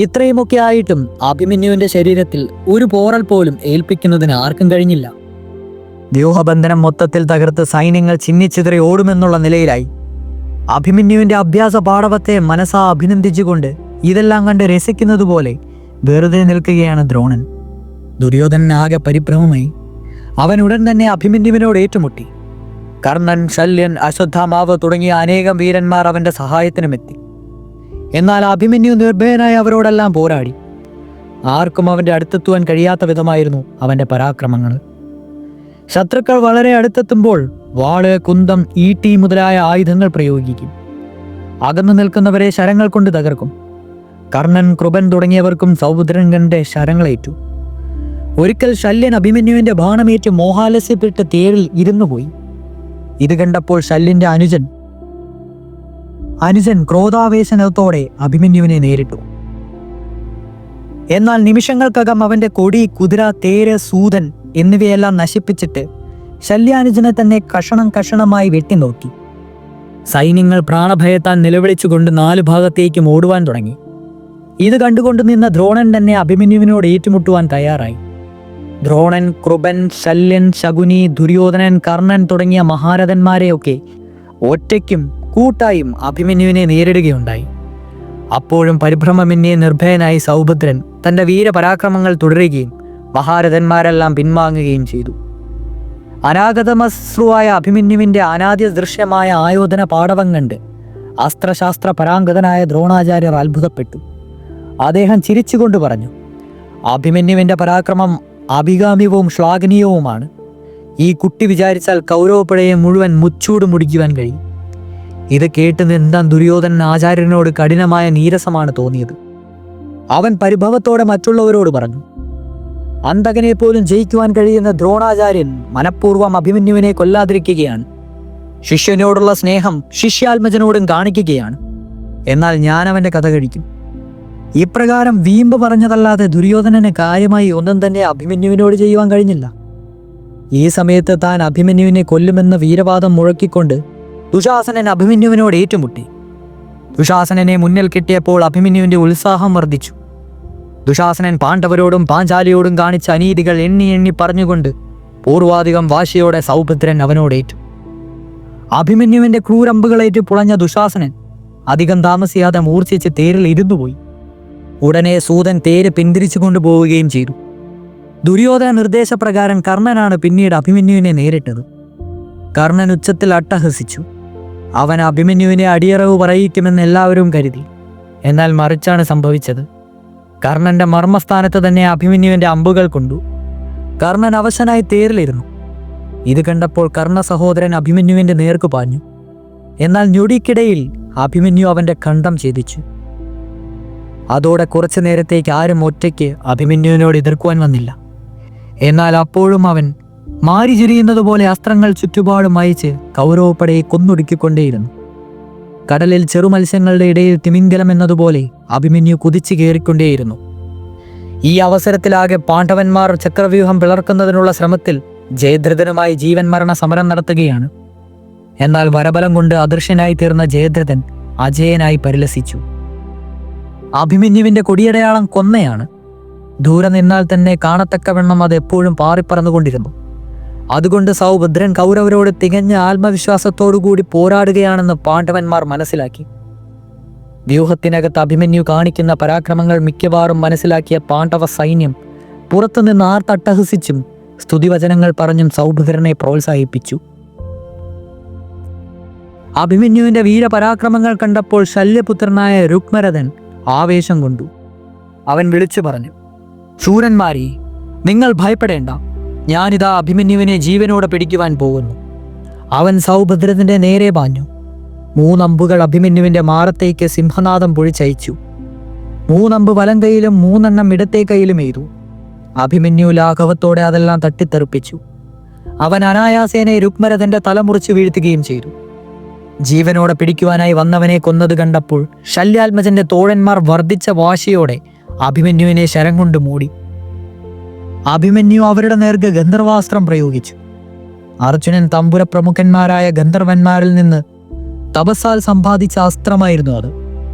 ഇത്രയുമൊക്കെ ആയിട്ടും അഭിമന്യുവിന്റെ ശരീരത്തിൽ ഒരു പോറൽ പോലും ഏൽപ്പിക്കുന്നതിന് ആർക്കും കഴിഞ്ഞില്ല. വ്യൂഹബന്ധനം മൊത്തത്തിൽ തകർത്ത് സൈന്യങ്ങൾ ചിന്നിച്ചിതറി ഓടുമെന്നുള്ള നിലയിലായി. അഭിമന്യുവിന്റെ അഭ്യാസ പാടവത്തെ മനസ്സാ അഭിനന്ദിച്ചുകൊണ്ട് ഇതെല്ലാം കണ്ട് രസിക്കുന്നത് പോലെ വെറുതെ നിൽക്കുകയാണ് ദ്രോണൻ. ദുര്യോധനൻ ആകെ പരിഭ്രമമായി. അവൻ ഉടൻ തന്നെ അഭിമന്യുവിനോട് ഏറ്റുമുട്ടി. കർണൻ, ശല്യൻ, അശ്വത്ഥാമാവ് തുടങ്ങിയ അനേകം വീരന്മാർ അവന്റെ സഹായത്തിനുമെത്തി. എന്നാൽ അഭിമന്യു നിർഭയനായി അവരോടെല്ലാം പോരാടി. ആർക്കും അവന്റെ അടുത്തെത്തുവാൻ കഴിയാത്ത വിധമായിരുന്നു അവന്റെ പരാക്രമങ്ങൾ. ശത്രുക്കൾ വളരെ അടുത്തെത്തുമ്പോൾ വാള്, കുന്തം, ഈട്ടി മുതലായ ആയുധങ്ങൾ പ്രയോഗിക്കും. അകന്നു നിൽക്കുന്നവരെ ശരങ്ങൾ കൊണ്ട് തകർക്കും. കർണൻ, കൃപൻ തുടങ്ങിയവർക്കും സൗഭദ്രന്റെ ശരങ്ങളേറ്റു. ഒരിക്കൽ ശല്യൻ അഭിമന്യുവിന്റെ ബാണമേറ്റ് മോഹാലസ്യപ്പെട്ട് തേരിൽ ഇരുന്നുപോയി. ഇത് കണ്ടപ്പോൾ ശല്യന്റെ അനുജൻ ക്രോധാവേശനത്തോടെ അഭിമന്യുവിനെ നേരിട്ടു. എന്നാൽ നിമിഷങ്ങൾക്കകം അവന്റെ കൊടി, കുതിര, തേര്, സൂതൻ എന്നിവയെല്ലാം നശിപ്പിച്ചിട്ട് ശല്യാനുജനെ തന്നെ കഷണം കഷണമായി വെട്ടിനോക്കി. സൈന്യങ്ങൾ പ്രാണഭയത്താൽ നിലവിളിച്ചുകൊണ്ട് 4 ഭാഗത്തേക്കും ഓടുവാൻ തുടങ്ങി. ഇത് കണ്ടുകൊണ്ട് നിന്ന ദ്രോണൻ തന്നെ അഭിമന്യുവിനോട് ഏറ്റുമുട്ടുവാൻ തയ്യാറായി. ദ്രോണൻ, കൃപൻ, ശല്യൻ, ശകുനി, ദുര്യോധനൻ, കർണൻ തുടങ്ങിയ മഹാരഥന്മാരെയൊക്കെ ഒറ്റയ്ക്കും കൂട്ടായും അഭിമന്യുവിനെ നേരിടുകയുണ്ടായി. അപ്പോഴും പരിഭ്രമമെന്നിയ നിർഭയനായി സൗഭദ്രൻ തന്റെ വീരപരാക്രമങ്ങൾ തുടരുകയും മഹാരഥന്മാരെല്ലാം പിൻവാങ്ങുകയും ചെയ്തു. അനാഗതമശ്രുവായ അഭിമന്യുവിന്റെ അനാദ്യ ദൃശ്യമായ ആയോധന പാടവം കണ്ട് അസ്ത്രശാസ്ത്ര പരാംഗതനായ ദ്രോണാചാര്യർ അത്ഭുതപ്പെട്ടു. അദ്ദേഹം ചിരിച്ചുകൊണ്ട് പറഞ്ഞു, അഭിമന്യുവിന്റെ പരാക്രമം അഭികാമ്യവും ശ്ലാഘനീയവുമാണ്. ഈ കുട്ടി വിചാരിച്ചാൽ കൗരവപ്പടയെ മുഴുവൻ മുച്ചൂട് മുടിക്കുവാൻ കഴിയും. ഇത് കേട്ട് നിന്ന ദുര്യോധനൻ ആചാര്യനോട് കഠിനമായ നീരസമാണ് തോന്നിയത്. അവൻ പരിഭവത്തോടെ മറ്റുള്ളവരോട് പറഞ്ഞു, അന്തകനെ പോലും ജയിക്കുവാൻ കഴിയുന്ന ദ്രോണാചാര്യൻ മനഃപൂർവ്വം അഭിമന്യുവിനെ കൊല്ലാതിരിക്കുകയാണ്. ശിഷ്യനോടുള്ള സ്നേഹം ശിഷ്യാത്മജനോടും കാണിക്കുകയാണ്. എന്നാൽ ഞാൻ അവന്റെ കഥ കഴിക്കും. ഇപ്രകാരം വീമ്പ് പറഞ്ഞതല്ലാതെ ദുര്യോധനന് കാര്യമായി ഒന്നും തന്നെ അഭിമന്യുവിനോട് ചെയ്യുവാൻ കഴിഞ്ഞില്ല. ഈ സമയത്ത് താൻ അഭിമന്യുവിനെ കൊല്ലുമെന്ന വീരവാദം മുഴക്കിക്കൊണ്ട് ദുശാസനൻ അഭിമന്യുവിനോട് ഏറ്റുമുട്ടി. ദുശാസനനെ മുന്നിൽ കിട്ടിയപ്പോൾ അഭിമന്യുവിന്റെ ഉത്സാഹം വർദ്ധിച്ചു. ദുശാസനൻ പാണ്ഡവരോടും പാഞ്ചാലിയോടും കാണിച്ച അനീതികൾ എണ്ണി എണ്ണി പറഞ്ഞുകൊണ്ട് പൂർവാധികം വാശിയോടെ സൗഭദ്രൻ അവനോടേറ്റു. അഭിമന്യുവിന്റെ ക്രൂരമ്പുകളേറ്റ് പുളഞ്ഞ ദുശാസനൻ അധികം താമസിയാതെ മൂർച്ഛിച്ച് തേരിൽ ഇരുന്നുപോയി. ഉടനെ സൂതൻ തേര് പിന്തിരിച്ചു കൊണ്ടുപോവുകയും ചെയ്തു. ദുര്യോധന നിർദ്ദേശപ്രകാരം കർണനാണ് പിന്നീട് അഭിമന്യുവിനെ നേരിട്ടത്. കർണൻ ഉച്ചത്തിൽ അട്ടഹസിച്ചു. അവൻ അഭിമന്യുവിനെ അടിയറവ് പറയിക്കുമെന്ന് എല്ലാവരും കരുതി. എന്നാൽ മറിച്ചാണ് സംഭവിച്ചത്. കർണന്റെ മർമ്മസ്ഥാനത്ത് തന്നെ അഭിമന്യുവിന്റെ അമ്പുകൾ കൊണ്ടു. കർണൻ അവശനായി തേരിലിരുന്നു. ഇത് കണ്ടപ്പോൾ കർണ സഹോദരൻ അഭിമന്യുവിന്റെ നേർക്കു പാഞ്ഞു. എന്നാൽ ഞൊടിക്കിടയിൽ അഭിമന്യു അവന്റെ കണ്ഠം ഛേദിച്ചു. അതോടെ കുറച്ചു നേരത്തേക്ക് ആരും ഒറ്റയ്ക്ക് അഭിമന്യുവിനോട് എതിർക്കുവാൻ വന്നില്ല. എന്നാൽ അപ്പോഴും അവൻ മാരി ചുരിയുന്നത് പോലെ അസ്ത്രങ്ങൾ ചുറ്റുപാടും അയച്ച് കൗരവപ്പടയെ കൊന്നൊടുക്കിക്കൊണ്ടേയിരുന്നു. കടലിൽ ചെറുമത്സ്യങ്ങളുടെ ഇടയിൽ തിമിംഗലം എന്നതുപോലെ അഭിമന്യു കുതിച്ചു കയറിക്കൊണ്ടേയിരുന്നു. ഈ അവസരത്തിലാകെ പാണ്ഡവന്മാർ ചക്രവ്യൂഹം പിളർക്കുന്നതിനുള്ള ശ്രമത്തിൽ ജയദ്രഥനുമായി ജീവൻ മരണ സമരം നടത്തുകയാണ്. എന്നാൽ വരബലം കൊണ്ട് അദൃശ്യനായി തീർന്ന ജയദ്രഥൻ അജയനായി പരിലസിച്ചു. അഭിമന്യുവിന്റെ കൊടിയടയാളം കൊന്നയാണ്. ദൂരെ നിന്നാൽ തന്നെ കാണത്തക്കവണ്ണം അത് എപ്പോഴും പാറിപ്പറന്നുകൊണ്ടിരുന്നു. അതുകൊണ്ട് സൗഭദ്രൻ കൗരവരോട് തികഞ്ഞ ആത്മവിശ്വാസത്തോടുകൂടി പോരാടുകയാണെന്ന് പാണ്ഡവന്മാർ മനസ്സിലാക്കി. വ്യൂഹത്തിനകത്ത് അഭിമന്യു കാണിക്കുന്ന പരാക്രമങ്ങൾ മിക്കവാറും മനസ്സിലാക്കിയ പാണ്ഡവ സൈന്യം പുറത്തുനിന്ന് ആർത്തട്ടഹസിച്ചും സ്തുതിവചനങ്ങൾ പറഞ്ഞും സൗഭദ്രനെ പ്രോത്സാഹിപ്പിച്ചു. അഭിമന്യുവിന്റെ വീരപരാക്രമങ്ങൾ കണ്ടപ്പോൾ ശല്യപുത്രനായ രുക്മരഥൻ ആവേശം കൊണ്ടു. അവൻ വിളിച്ചു പറഞ്ഞു, ശൂരന്മാരെ, നിങ്ങൾ ഭയപ്പെടേണ്ട. ഞാനിതാ അഭിമന്യുവിനെ ജീവനോടെ പിടിക്കുവാൻ പോകുന്നു. അവൻ സൗഭദ്രന്റെ നേരെ പാഞ്ഞു. 3 അമ്പുകൾ അഭിമന്യുവിന്റെ മാറത്തേക്ക് സിംഹനാദം പൊഴിച്ചയച്ചു. 3 അമ്പ് വലം കൈയിലും 3 എണ്ണം ഇടത്തെ കൈയിലും എയ്തു. അഭിമന്യു ലാഘവത്തോടെ അതെല്ലാം തട്ടിത്തെറിപ്പിച്ചു. അവൻ അനായാസേനെ രുക്മരഥന്റെ തല മുറിച്ചു വീഴ്ത്തുകയും ചെയ്തു. ജീവനോടെ പിടിക്കുവാനായി വന്നവനെ കൊന്നത് കണ്ടപ്പോൾ ശല്യാത്മജന്റെ തോഴന്മാർ വർദ്ധിച്ച വാശിയോടെ അഭിമന്യുവിനെ ശരം കൊണ്ട് മൂടി. അഭിമന്യു അവരുടെ നേർക്ക് ഗന്ധർവാസ്ത്രം പ്രയോഗിച്ചു. അർജുനൻ തമ്പുര പ്രമുഖന്മാരായ ഗന്ധർവന്മാരിൽ നിന്ന് തപസ്സാൽ സമ്പാദിച്ച അസ്ത്രമായിരുന്നു അത്.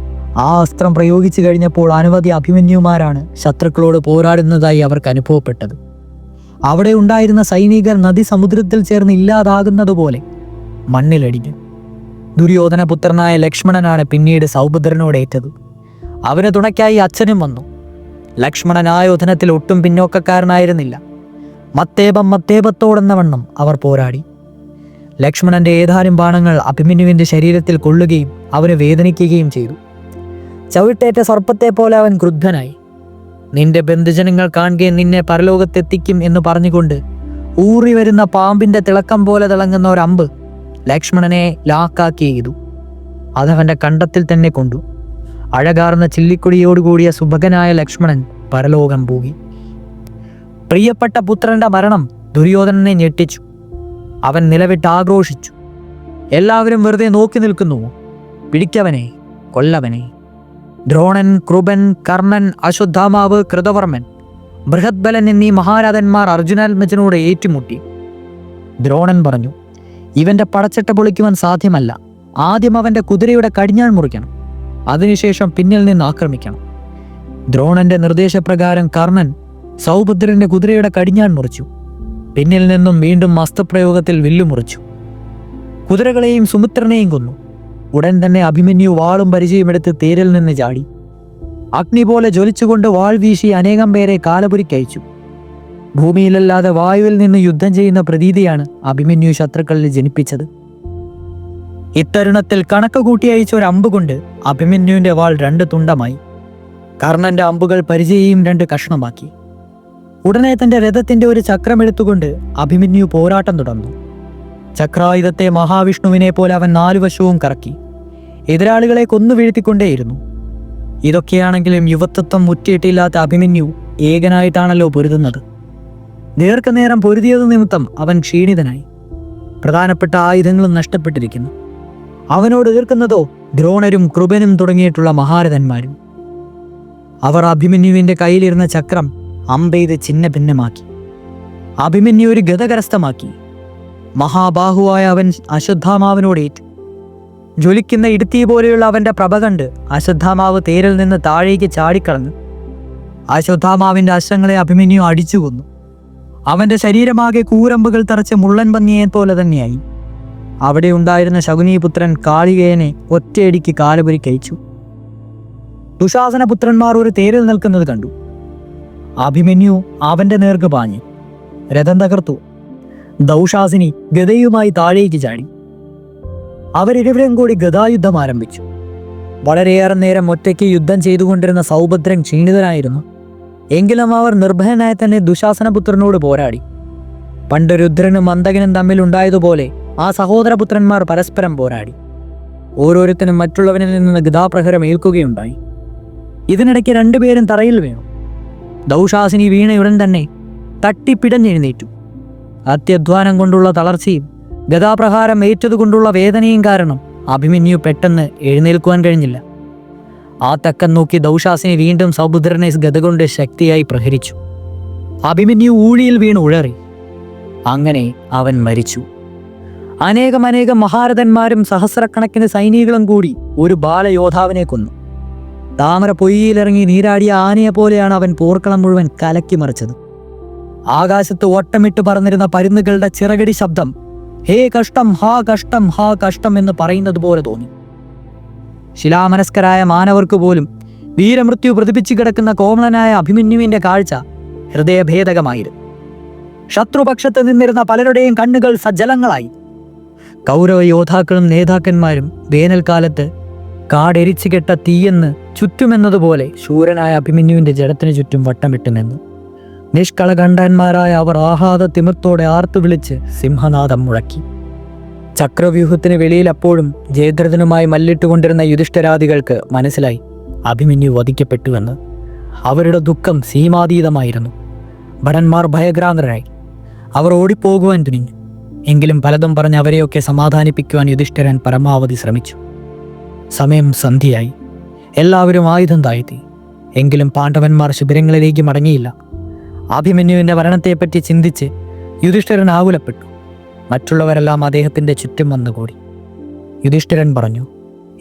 ആ അസ്ത്രം പ്രയോഗിച്ചു കഴിഞ്ഞപ്പോൾ അനവധി അഭിമന്യുമാരാണ് ശത്രുക്കളോട് പോരാടുന്നതായി അവർക്ക് അനുഭവപ്പെട്ടത്. അവിടെ ഉണ്ടായിരുന്ന സൈനികർ നദി സമുദ്രത്തിൽ ചേർന്ന് ഇല്ലാതാകുന്നതുപോലെ മണ്ണിലടിഞ്ഞു. ദുര്യോധനപുത്രനായ ലക്ഷ്മണനാണ് പിന്നീട് സൗഭദ്രനോടേറ്റത്. അവന് തുണയ്ക്കായി അച്ഛനും വന്നു. ലക്ഷ്മണൻ ആ യോധനത്തിൽ ഒട്ടും പിന്നോക്കക്കാരനായിരുന്നില്ല. മത്തേപം മത്തേപത്തോടെന്ന വണ്ണം അവർ പോരാടി. ലക്ഷ്മണന്റെ ഏതാനും ബാണങ്ങൾ അഭിമന്യുവിന്റെ ശരീരത്തിൽ കൊള്ളുകയും അവന് വേദനിക്കുകയും ചെയ്തു. ചവിട്ടേറ്റ സർപ്പത്തെ പോലെ അവൻ ക്രുദ്ധനായി. നിന്റെ ബന്ധുജനങ്ങൾ കാണുകയും നിന്നെ പരലോകത്തെത്തിക്കും എന്ന് പറഞ്ഞുകൊണ്ട് ഊറി വരുന്ന പാമ്പിന്റെ തിളക്കം പോലെ തിളങ്ങുന്ന ഒരമ്പ് ലക്ഷ്മണനെ ലാക്കാക്കി ചെയ്തു. അതവന്റെ കണ്ടത്തിൽ തന്നെ കൊണ്ടു. അഴകാർന്ന ചില്ലിക്കൊടിയോടുകൂടിയ സുഭകനായ ലക്ഷ്മണൻ പരലോകം പോയി. പ്രിയപ്പെട്ട പുത്രന്റെ മരണം ദുര്യോധനനെ ഞെട്ടിച്ചു. അവൻ നിലവിട്ട് ആക്രോശിച്ചു. എല്ലാവരും വെറുതെ നോക്കി നിൽക്കുന്നു. പിടിക്കവനെ, കൊല്ലവനെ. ദ്രോണൻ, കൃപൻ, കർണൻ, അശ്വത്ഥാമാവ്, കൃതവർമ്മൻ, ബൃഹദ്ബലൻ എന്നീ മഹാരാജന്മാർ അർജുനാത്മജനോട് ഏറ്റുമുട്ടി. ദ്രോണൻ പറഞ്ഞു, ഇവന്റെ പടച്ചട്ട പൊളിക്കുവാൻ സാധ്യമല്ല. ആദ്യം അവന്റെ കുതിരയുടെ കടിഞ്ഞാൺ മുറിക്കണം, അതിനുശേഷം പിന്നിൽ നിന്ന് ആക്രമിക്കണം. ദ്രോണന്റെ നിർദ്ദേശപ്രകാരം കർണൻ സൗഭദ്രന്റെ കുതിരയുടെ കടിഞ്ഞാൺ മുറിച്ചു. പിന്നിൽ നിന്നും വീണ്ടും അസ്ത്രപ്രയോഗത്തിൽ വില്ലുമുറിച്ചു. കുതിരകളെയും സുമിത്രനെയും കൊന്നു. ഉടൻ തന്നെ അഭിമന്യു വാളും പരിചയമെടുത്ത് തേരിൽ നിന്ന് ചാടി. അഗ്നി പോലെ ജ്വലിച്ചുകൊണ്ട് വാൾ വീശി അനേകം പേരെ കാലപുരിക്കയച്ചു. ഭൂമിയിലല്ലാതെ വായുവിൽ നിന്ന് യുദ്ധം ചെയ്യുന്ന പ്രതീതിയാണ് അഭിമന്യു ശത്രുക്കളിൽ ജനിപ്പിച്ചത്. ഇത്തരുണത്തിൽ കണക്ക് കൂട്ടി അയച്ച ഒരു അമ്പ് കൊണ്ട് അഭിമന്യുവിന്റെ വാൾ 2 തുണ്ടമായി. കർണന്റെ അമ്പുകൾ പരിചയം 2 കഷ്ണമാക്കി. ഉടനെ തന്റെ രഥത്തിന്റെ ഒരു ചക്രം എടുത്തുകൊണ്ട് അഭിമന്യു പോരാട്ടം തുടർന്നു. ചക്രായുധത്തെ മഹാവിഷ്ണുവിനെ പോലെ അവൻ 4 വശവും കറക്കി എതിരാളികളെ കൊന്നു വീഴ്ത്തിക്കൊണ്ടേയിരുന്നു. ഇതൊക്കെയാണെങ്കിലും യുവത്വം മുറ്റിയിട്ടില്ലാത്ത അഭിമന്യു ഏകനായിട്ടാണല്ലോ പൊരുതുന്നത്. ദീർഘനേരം പൊരുതിയത് നിമിത്തം അവൻ ക്ഷീണിതനായി. പ്രധാനപ്പെട്ട ആയുധങ്ങളും നഷ്ടപ്പെട്ടിരിക്കുന്നു. അവനോട് എതിർക്കുന്നതോ ദ്രോണരും കൃപനും തുടങ്ങിയിട്ടുള്ള മഹാരഥന്മാരും. അവർ അഭിമന്യുവിന്റെ കയ്യിലിരുന്ന ചക്രം അമ്പെയ്ത് ചിന്ന ഭിന്നമാക്കി. അഭിമന്യു ഒരു ഗദ കരസ്ഥമാക്കി. മഹാബാഹുവായ അവൻ അശ്വത്ഥാമാവിനോടേറ്റു. ജ്വലിക്കുന്ന ഇടുത്തി പോലെയുള്ള അവന്റെ പ്രഭ കണ്ട് അശ്വത്ഥാമാവ് തേരിൽ നിന്ന് താഴേക്ക് ചാടിക്കളഞ്ഞു. അശ്വത്ഥാമാവിന്റെ അശ്വങ്ങളെ അഭിമന്യു അടിച്ചു കൊന്നു. അവന്റെ ശരീരമാകെ കൂരമ്പുകൾ തറച്ച് മുള്ളൻ പന്നിയെ പോലെ തന്നെയായി. അവിടെ ഉണ്ടായിരുന്ന ശകുനീപുത്രൻ കാളികേയനെ ഒറ്റയടിക്ക് കാലപുരിക്കയച്ചു. ദുശാസന പുത്രന്മാർ ഒരു തേരിൽ നിൽക്കുന്നത് കണ്ടു. അഭിമന്യു അവന്റെ നേർക്ക് പാഞ്ഞു. രഥം തകർത്തു. ദൗശാസിനി ഗദയുമായി താഴേക്ക് ചാടി. അവരിരുവരും കൂടി ഗദായുദ്ധം ആരംഭിച്ചു. വളരെയേറെ നേരം ഒറ്റയ്ക്ക് യുദ്ധം ചെയ്തുകൊണ്ടിരുന്ന സൗഭദ്രൻ ക്ഷീണിതനായിരുന്നു. എങ്കിലും അവർ നിർഭയനായി തന്നെ ദുശാസനപുത്രനോട് പോരാടി. പണ്ട് രുദ്രനും മന്ദകനും തമ്മിലുണ്ടായതുപോലെ ആ സഹോദരപുത്രന്മാർ പരസ്പരം പോരാടി. ഓരോരുത്തരും മറ്റുള്ളവനിൽ നിന്ന് ഗദാപ്രഹരം ഏൽക്കുകയുണ്ടായി. ഇതിനിടയ്ക്ക് രണ്ടുപേരും തറയിൽ വീണു. ദൗശാസിനി വീണയുടൻ തന്നെ തട്ടിപ്പിടഞ്ഞെഴുന്നേറ്റു. അത്യധ്വാനം കൊണ്ടുള്ള തളർച്ചയും ഗദാപ്രഹാരം ഏറ്റതുകൊണ്ടുള്ള വേദനയും കാരണം അഭിമന്യു പെട്ടെന്ന് എഴുന്നേൽക്കുവാൻ കഴിഞ്ഞില്ല. ആ തക്കം നോക്കി ദൗശാസിനി വീണ്ടും സൗഭദ്രനെ ഗദ കൊണ്ട് ശക്തിയായി പ്രഹരിച്ചു. അഭിമന്യു ഊഴിയിൽ വീണ് ഉഴറി. അങ്ങനെ അവൻ മരിച്ചു. അനേകം മഹാരഥന്മാരും സഹസ്രക്കണക്കിന് സൈനികളും കൂടി ഒരു ബാലയോദ്ധാവിനെ കൊന്നു. താമര പൊയ്യിലിറങ്ങി നീരാടിയ ആനയെ പോലെയാണ് അവൻ പോർക്കളം മുഴുവൻ കലക്കി മറിച്ചത്. ആകാശത്ത് ഓട്ടമിട്ട് പറന്നിരുന്ന പരുന്നുകളുടെ ചിറകടി ശബ്ദം ഹേ കഷ്ടം, ഹാ കഷ്ടം, ഹാ കഷ്ടം എന്ന് പറയുന്നത് പോലെ തോന്നി. ശിലാമനസ്കരായ മാനവർക്ക് പോലും വീരമൃത്യു പ്രതിപിച്ചു കിടക്കുന്ന കോമളനായ അഭിമന്യുവിന്റെ കാഴ്ച ഹൃദയഭേദകമായിരുന്നു. ശത്രുപക്ഷത്ത് നിന്നിരുന്ന പലരുടെയും കണ്ണുകൾ സജ്ജലങ്ങളായി. കൗരവ യോദ്ധാക്കളും നേതാക്കന്മാരും വേനൽക്കാലത്ത് കാടെരിച്ചു കെട്ട തീയെന്ന് ചുറ്റുമെന്നതുപോലെ ശൂരനായ അഭിമന്യുവിന്റെ ജഡത്തിനു ചുറ്റും വട്ടമിട്ട് നിന്നു. നിഷ്കളകണ്ഠന്മാരായ അവർ ആഹ്ലാദ തിമിർത്തോടെ ആർത്തു വിളിച്ച് സിംഹനാദം മുഴക്കി. ചക്രവ്യൂഹത്തിന് വെളിയിൽ അപ്പോഴും ജയദ്രഥനുമായി മല്ലിട്ടുകൊണ്ടിരുന്ന യുധിഷ്ഠിരാദികൾക്ക് മനസ്സിലായി അഭിമന്യു വധിക്കപ്പെട്ടുവെന്ന്. അവരുടെ ദുഃഖം സീമാതീതമായിരുന്നു. ഭടന്മാർ ഭയഗ്രാന്തരായി. അവർ ഓടിപ്പോകുവാൻ തുനിഞ്ഞു. എങ്കിലും പലതും പറഞ്ഞ് അവരെയൊക്കെ സമാധാനിപ്പിക്കുവാൻ യുധിഷ്ഠിരൻ പരമാവധി ശ്രമിച്ചു. സമയം സന്ധ്യയായി. എല്ലാവരും ആയുധം താഴ്ത്തി. എങ്കിലും പാണ്ഡവന്മാർ ശിബിരങ്ങളിലേക്ക് മടങ്ങിയില്ല. അഭിമന്യുവിൻ്റെ മരണത്തെപ്പറ്റി ചിന്തിച്ച് യുധിഷ്ഠിരൻ ആകുലപ്പെട്ടു. മറ്റുള്ളവരെല്ലാം അദ്ദേഹത്തിൻ്റെ ചുറ്റും വന്നുകൂടി. യുധിഷ്ഠിരൻ പറഞ്ഞു,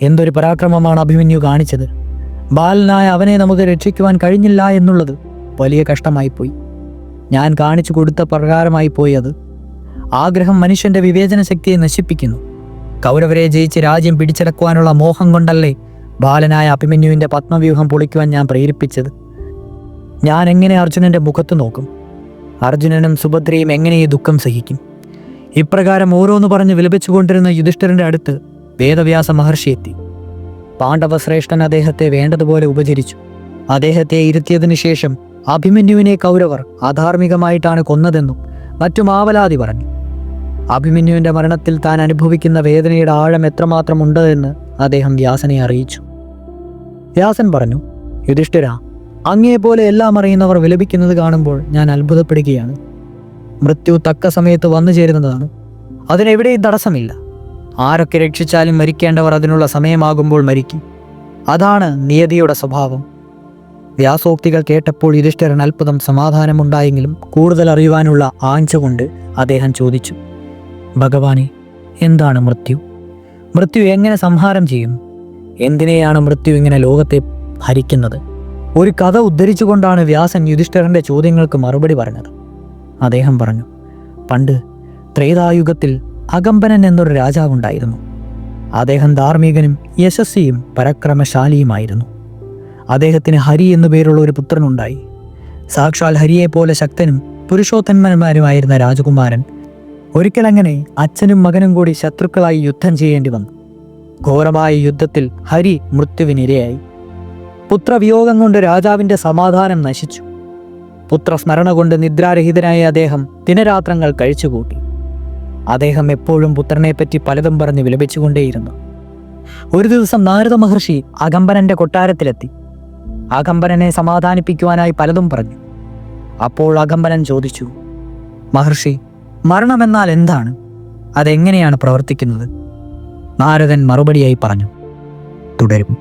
എന്തൊരു പരാക്രമമാണ് അഭിമന്യു കാണിച്ചത്. ബാലനായ അവനെ നമുക്ക് രക്ഷിക്കുവാൻ കഴിഞ്ഞില്ല എന്നുള്ളത് വലിയ കഷ്ടമായിപ്പോയി. ഞാൻ കാണിച്ചു കൊടുത്ത പ്രകാരമായി പോയി അത്. ആഗ്രഹം മനുഷ്യന്റെ വിവേചന ശക്തിയെ നശിപ്പിക്കുന്നു. കൗരവരെ ജയിച്ച് രാജ്യം പിടിച്ചടക്കുവാനുള്ള മോഹം കൊണ്ടല്ലേ ബാലനായ അഭിമന്യുവിൻ്റെ പത്മവ്യൂഹം പൊളിക്കുവാൻ ഞാൻ പ്രേരിപ്പിച്ചത്. ഞാൻ എങ്ങനെ അർജുനന്റെ മുഖത്ത് നോക്കും? അർജുനനും സുഭദ്രയും എങ്ങനെ ഈ ദുഃഖം സഹിക്കും? ഇപ്രകാരം ഓരോന്ന് പറഞ്ഞ് വിലപിച്ചുകൊണ്ടിരുന്ന യുധിഷ്ഠിരന്റെ അടുത്ത് വേദവ്യാസ മഹർഷി എത്തി. പാണ്ഡവശ്രേഷ്ഠൻ അദ്ദേഹത്തെ വേണ്ടതുപോലെ ഉപചരിച്ചു. അദ്ദേഹത്തെ ഇരുത്തിയതിനു ശേഷം അഭിമന്യുവിനെ കൗരവർ അധാർമികമായിട്ടാണ് കൊന്നതെന്നും മറ്റും ആവലാതി പറഞ്ഞു. അഭിമന്യുവിൻ്റെ മരണത്തിൽ താൻ അനുഭവിക്കുന്ന വേദനയുടെ ആഴം എത്രമാത്രം ഉണ്ടെന്ന് അദ്ദേഹം വ്യാസനെ അറിയിച്ചു. വ്യാസൻ പറഞ്ഞു, യുധിഷ്ഠിര, അങ്ങയെപ്പോലെ എല്ലാം അറിയുന്നവർ വിലപിക്കുന്നത് കാണുമ്പോൾ ഞാൻ അത്ഭുതപ്പെടുകയാണ്. മൃത്യു തക്ക സമയത്ത് വന്നു ചേരുന്നതാണ്. അതിനെവിടെയും തടസ്സമില്ല. ആരൊക്കെ രക്ഷിച്ചാലും മരിക്കേണ്ടവർ അതിനുള്ള സമയമാകുമ്പോൾ മരിക്കും. അതാണ് നിയതിയുടെ സ്വഭാവം. വ്യാസോക്തികൾ കേട്ടപ്പോൾ യുധിഷ്ഠിരൻ അത്ഭുതം സമാധാനമുണ്ടായെങ്കിലും കൂടുതൽ അറിയുവാനുള്ള ആഞ്ച കൊണ്ട് അദ്ദേഹം ചോദിച്ചു, ഭഗവാനെ, എന്താണ് മൃത്യു? മൃത്യു എങ്ങനെ സംഹാരം ചെയ്യുന്നു? എന്തിനെയാണ് മൃത്യു ഇങ്ങനെ ലോകത്തെ ഭരിക്കുന്നത്? ഒരു കഥ ഉദ്ധരിച്ചുകൊണ്ടാണ് വ്യാസൻ യുധിഷ്ഠിരന്റെ ചോദ്യങ്ങൾക്ക് മറുപടി പറഞ്ഞത്. അദ്ദേഹം പറഞ്ഞു, പണ്ട് ത്രേതായുഗത്തിൽ അകമ്പനൻ എന്നൊരു രാജാവുണ്ടായിരുന്നു. അദ്ദേഹം ധാർമ്മികനും യശസ്വിയും പരാക്രമശാലിയുമായിരുന്നു. അദ്ദേഹത്തിന് ഹരി എന്നു പേരുള്ള ഒരു പുത്രനുണ്ടായി. സാക്ഷാൽ ഹരിയെപ്പോലെ ശക്തനും പുരുഷോത്തന്മാരുമായിരുന്ന രാജകുമാരൻ ഒരിക്കലങ്ങനെ അച്ഛനും മകനും കൂടി ശത്രുക്കളായി യുദ്ധം ചെയ്യേണ്ടി വന്നു. ഘോരമായ യുദ്ധത്തിൽ ഹരി മൃത്യുവിനിരയായി. പുത്രവിയോഗം കൊണ്ട് രാജാവിൻ്റെ സമാധാനം നശിച്ചു. പുത്രസ്മരണ കൊണ്ട് നിദ്രാരഹിതനായ അദ്ദേഹം ദിനരാത്രങ്ങൾ കഴിച്ചുകൂട്ടി. അദ്ദേഹം എപ്പോഴും പുത്രനെപ്പറ്റി പലതും പറഞ്ഞ് വിലപിച്ചുകൊണ്ടേയിരുന്നു. ഒരു ദിവസം നാരദ മഹർഷി അകമ്പനന്റെ കൊട്ടാരത്തിലെത്തി. അകമ്പനനെ സമാധാനിപ്പിക്കുവാനായി പലതും പറഞ്ഞു. അപ്പോൾ അകമ്പനൻ ചോദിച്ചു, മഹർഷി, മരണമെന്നാൽ എന്താണ്? അതെങ്ങനെയാണ് പ്രവർത്തിക്കുന്നത്? നാരദൻ മറുപടിയായി പറഞ്ഞു, തുടരും.